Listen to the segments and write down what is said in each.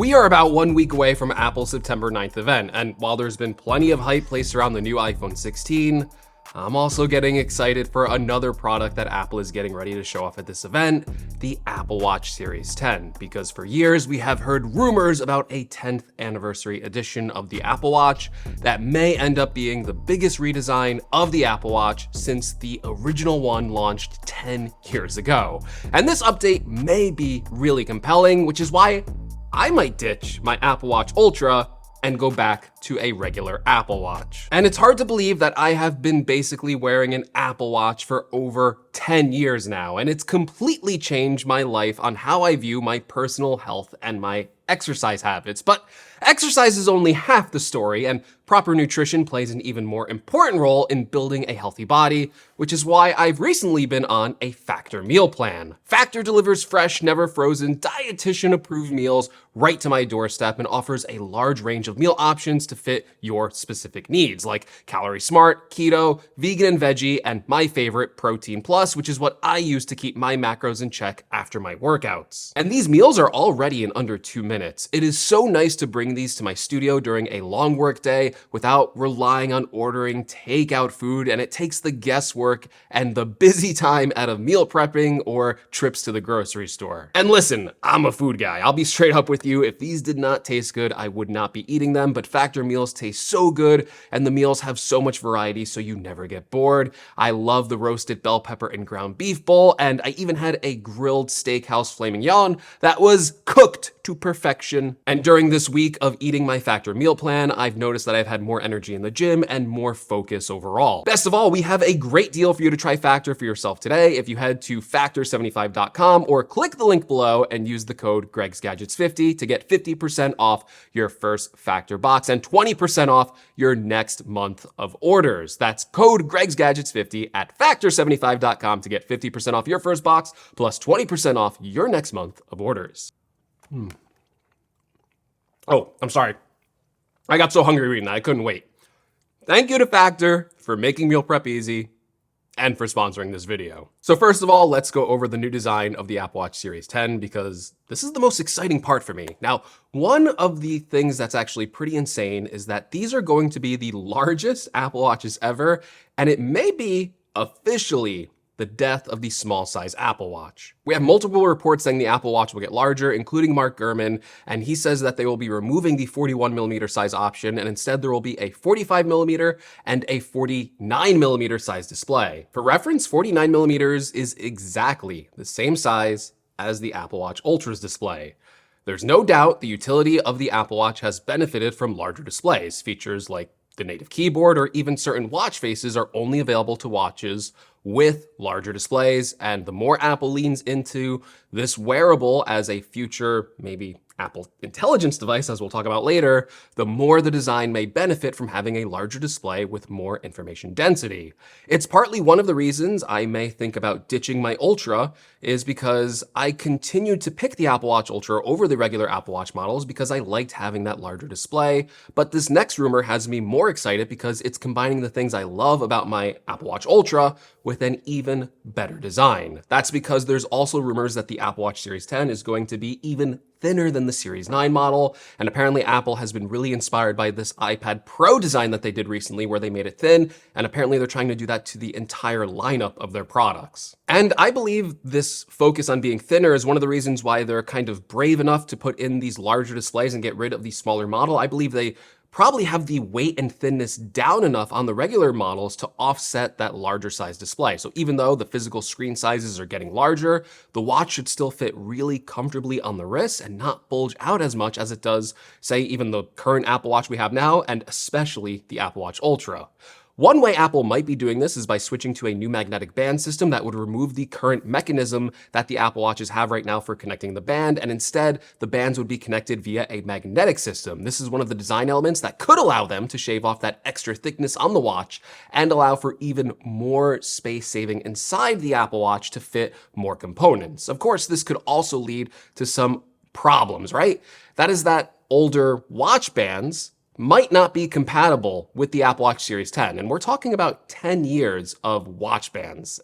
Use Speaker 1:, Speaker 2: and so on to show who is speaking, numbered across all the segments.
Speaker 1: We are about 1 week away from Apple's September 9th event, and while there's been plenty of hype placed around the new iPhone 16, I'm also getting excited for another product that Apple is getting ready to show off at this event, the Apple Watch Series 10, because for years we have heard rumors about a 10th anniversary edition of the Apple Watch that may end up being the biggest redesign of the Apple Watch since the original one launched 10 years ago. And this update may be really compelling, which is why I might ditch my Apple Watch Ultra and go back to a regular Apple Watch. And it's hard to believe that I have been basically wearing an Apple Watch for over 10 years now, and it's completely changed my life on how I view my personal health and my exercise habits. But exercise is only half the story, and proper nutrition plays an even more important role in building a healthy body, which is why I've recently been on a Factor meal plan. Factor delivers fresh, never frozen, dietitian-approved meals right to my doorstep and offers a large range of meal options to fit your specific needs, like Calorie Smart, Keto, Vegan and Veggie, and my favorite, Protein Plus, which is what I use to keep my macros in check after my workouts. And these meals are all ready in under 2 minutes. It is so nice to bring these to my studio during a long work day without relying on ordering takeout food, and it takes the guesswork and the busy time out of meal prepping or trips to the grocery store. And listen, I'm a food guy. I'll be straight up with you. If these did not taste good, I would not be eating them, but Factor meals taste so good, and the meals have so much variety so you never get bored. I love the roasted bell pepper and ground beef bowl, and I even had a grilled steakhouse filet mignon that was cooked to perfection. And during this week of eating my Factor meal plan, I've noticed that I've had more energy in the gym and more focus overall. Best of all, we have a great deal for you to try Factor for yourself today if you head to factor75.com or click the link below and use the code GregsGadgets50 to get 50% off your first Factor box and 20% off your next month of orders. That's code GregsGadgets50 at factor75.com to get 50% off your first box plus 20% off your next month of orders. Oh, I'm sorry. I got so hungry reading that, I couldn't wait. Thank you to Factor for making meal prep easy and for sponsoring this video. So first of all, let's go over the new design of the Apple Watch Series 10 because this is the most exciting part for me. Now, one of the things that's actually pretty insane is that these are going to be the largest Apple Watches ever, and it may be officially the death of the small size Apple Watch. We have multiple reports saying the Apple Watch will get larger, including Mark Gurman, and he says that they will be removing the 41mm size option, and instead there will be a 45mm and a 49mm size display. For reference, 49mm is exactly the same size as the Apple Watch Ultra's display. There's no doubt the utility of the Apple Watch has benefited from larger displays. Features like the native keyboard or even certain watch faces are only available to watches with larger displays, and the more Apple leans into this wearable as a future, maybe Apple Intelligence device, as we'll talk about later, the more the design may benefit from having a larger display with more information density. It's partly one of the reasons I may think about ditching my Ultra is because I continued to pick the Apple Watch Ultra over the regular Apple Watch models because I liked having that larger display. But this next rumor has me more excited because it's combining the things I love about my Apple Watch Ultra with an even better design. That's because there's also rumors that the Apple Watch Series 10 is going to be even thinner than the Series 9 model, and apparently Apple has been really inspired by this iPad Pro design that they did recently where they made it thin, and apparently they're trying to do that to the entire lineup of their products. And I believe this focus on being thinner is one of the reasons why they're kind of brave enough to put in these larger displays and get rid of the smaller model. I believe they probably have the weight and thinness down enough on the regular models to offset that larger size display. So even though the physical screen sizes are getting larger, the watch should still fit really comfortably on the wrist and not bulge out as much as it does, say, even the current Apple Watch we have now, and especially the Apple Watch Ultra. One way Apple might be doing this is by switching to a new magnetic band system that would remove the current mechanism that the Apple Watches have right now for connecting the band, and instead the bands would be connected via a magnetic system. This is one of the design elements that could allow them to shave off that extra thickness on the watch and allow for even more space saving inside the Apple Watch to fit more components. Of course, this could also lead to some problems, right? That is that older watch bands might not be compatible with the Apple Watch Series 10. And we're talking about 10 years of watch bands.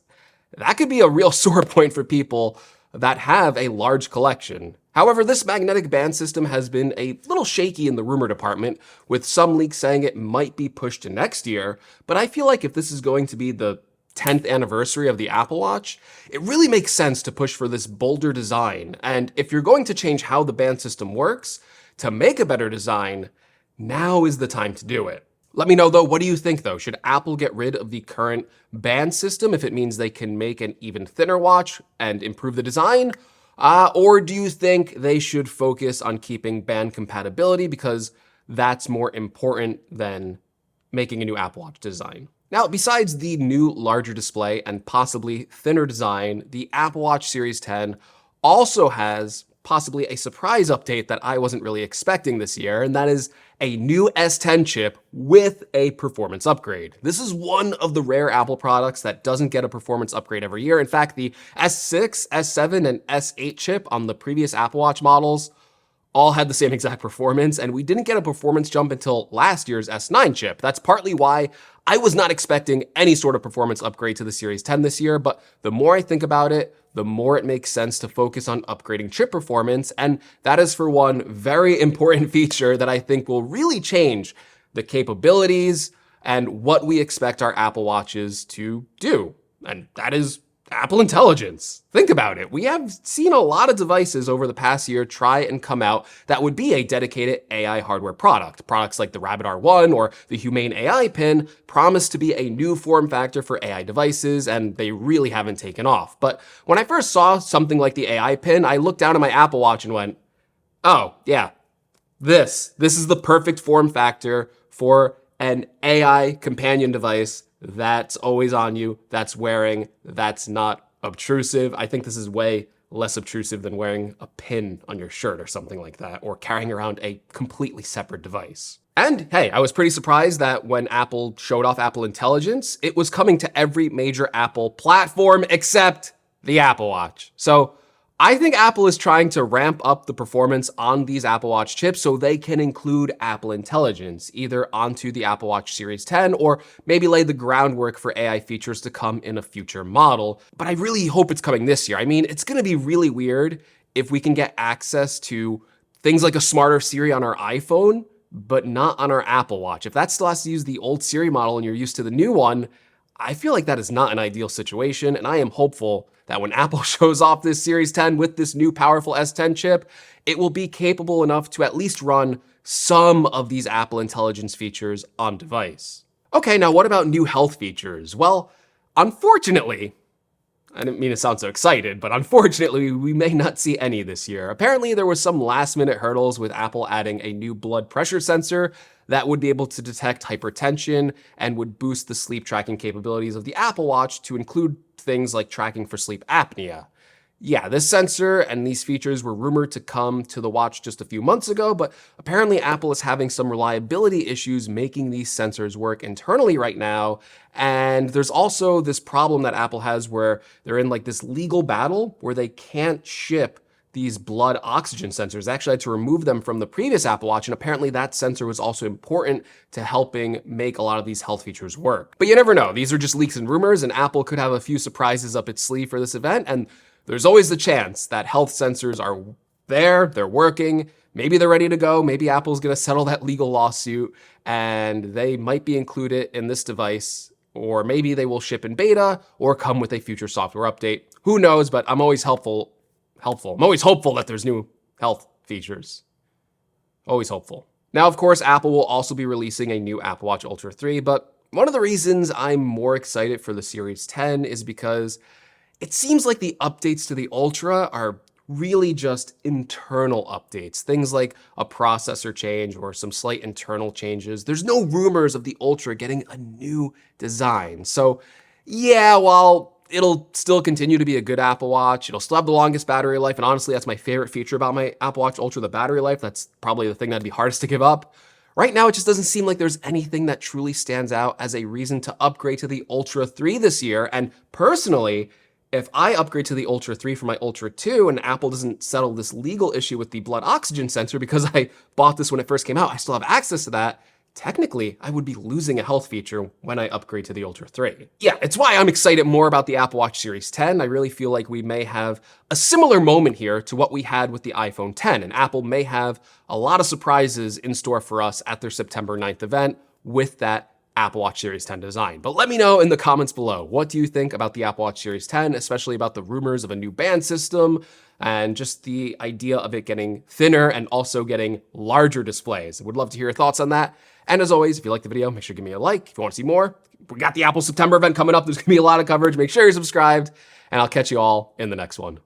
Speaker 1: That could be a real sore point for people that have a large collection. However, this magnetic band system has been a little shaky in the rumor department, with some leaks saying it might be pushed to next year, but I feel like if this is going to be the 10th anniversary of the Apple Watch, it really makes sense to push for this bolder design, and if you're going to change how the band system works, to make a better design, now is the time to do it. Let me know though, what do you think though? Should Apple get rid of the current band system if it means they can make an even thinner watch and improve the design? Or do you think they should focus on keeping band compatibility because that's more important than making a new Apple Watch design? Now, besides the new larger display and possibly thinner design, the Apple Watch Series 10 also has possibly a surprise update that I wasn't really expecting this year, and that is a new S10 chip with a performance upgrade. This is one of the rare Apple products that doesn't get a performance upgrade every year. In fact, the S6, S7, and S8 chip on the previous Apple Watch models all had the same exact performance, and we didn't get a performance jump until last year's S9 chip. That's partly why I was not expecting any sort of performance upgrade to the Series 10 this year, but the more I think about it, the more it makes sense to focus on upgrading chip performance, and that is for one very important feature that I think will really change the capabilities and what we expect our Apple Watches to do, and that is Apple Intelligence. Think about it. We have seen a lot of devices over the past year try and come out that would be a dedicated AI hardware product. Products like the Rabbit R1 or the Humane AI Pin promise to be a new form factor for AI devices, and they really haven't taken off. But when I first saw something like the AI Pin, I looked down at my Apple Watch and went, oh, yeah, this is the perfect form factor for an AI companion device that's always on you, that's wearing, that's not obtrusive. I think this is way less obtrusive than wearing a pin on your shirt or something like that, or carrying around a completely separate device. And hey, I was pretty surprised that when Apple showed off Apple Intelligence, it was coming to every major Apple platform except the Apple Watch. So I think Apple is trying to ramp up the performance on these Apple Watch chips so they can include Apple Intelligence, either onto the Apple Watch Series 10 or maybe lay the groundwork for AI features to come in a future model. But I really hope it's coming this year. I mean, it's gonna be really weird if we can get access to things like a smarter Siri on our iPhone, but not on our Apple Watch. If that still has to use the old Siri model and you're used to the new one, I feel like that is not an ideal situation, and I am hopeful that when Apple shows off this Series 10 with this new powerful S10 chip, it will be capable enough to at least run some of these Apple Intelligence features on device. Okay, now what about new health features? Well, unfortunately, I didn't mean to sound so excited, but unfortunately, we may not see any this year. Apparently, there was some last-minute hurdles with Apple adding a new blood pressure sensor that would be able to detect hypertension and would boost the sleep tracking capabilities of the Apple Watch to include things like tracking for sleep apnea. Yeah, this sensor and these features were rumored to come to the watch just a few months ago, but apparently Apple is having some reliability issues making these sensors work internally right now. And there's also this problem that Apple has where they're in like this legal battle where they can't ship these blood oxygen sensors. They actually had to remove them from the previous Apple Watch, and apparently that sensor was also important to helping make a lot of these health features work. But you never know. These are just leaks and rumors, and Apple could have a few surprises up its sleeve for this event, and there's always the chance that health sensors are there, they're working, maybe they're ready to go, maybe Apple's gonna settle that legal lawsuit, and they might be included in this device, or maybe they will ship in beta or come with a future software update. Who knows, but I'm always helpful. I'm always hopeful that there's new health features. Always hopeful. Now, of course, Apple will also be releasing a new Apple Watch Ultra 3, but one of the reasons I'm more excited for the Series 10 is because it seems like the updates to the Ultra are really just internal updates, things like a processor change or some slight internal changes. There's no rumors of the Ultra getting a new design. So yeah, while it'll still continue to be a good Apple Watch, it'll still have the longest battery life, and honestly, that's my favorite feature about my Apple Watch Ultra, the battery life. That's probably the thing that'd be hardest to give up. Right now, it just doesn't seem like there's anything that truly stands out as a reason to upgrade to the Ultra 3 this year, and personally, if I upgrade to the Ultra 3 from my Ultra 2 and Apple doesn't settle this legal issue with the blood oxygen sensor because I bought this when it first came out, I still have access to that, technically I would be losing a health feature when I upgrade to the Ultra 3. Yeah, it's why I'm excited more about the Apple Watch Series 10. I really feel like we may have a similar moment here to what we had with the iPhone 10, and Apple may have a lot of surprises in store for us at their September 9th event with that Apple Watch Series 10 design. But let me know in the comments below, what do you think about the Apple Watch Series 10, especially about the rumors of a new band system and just the idea of it getting thinner and also getting larger displays. I would love to hear your thoughts on that. And as always, if you like the video, make sure to give me a like. If you want to see more, we got the Apple September event coming up. There's gonna be a lot of coverage. Make sure you're subscribed, and I'll catch you all in the next one.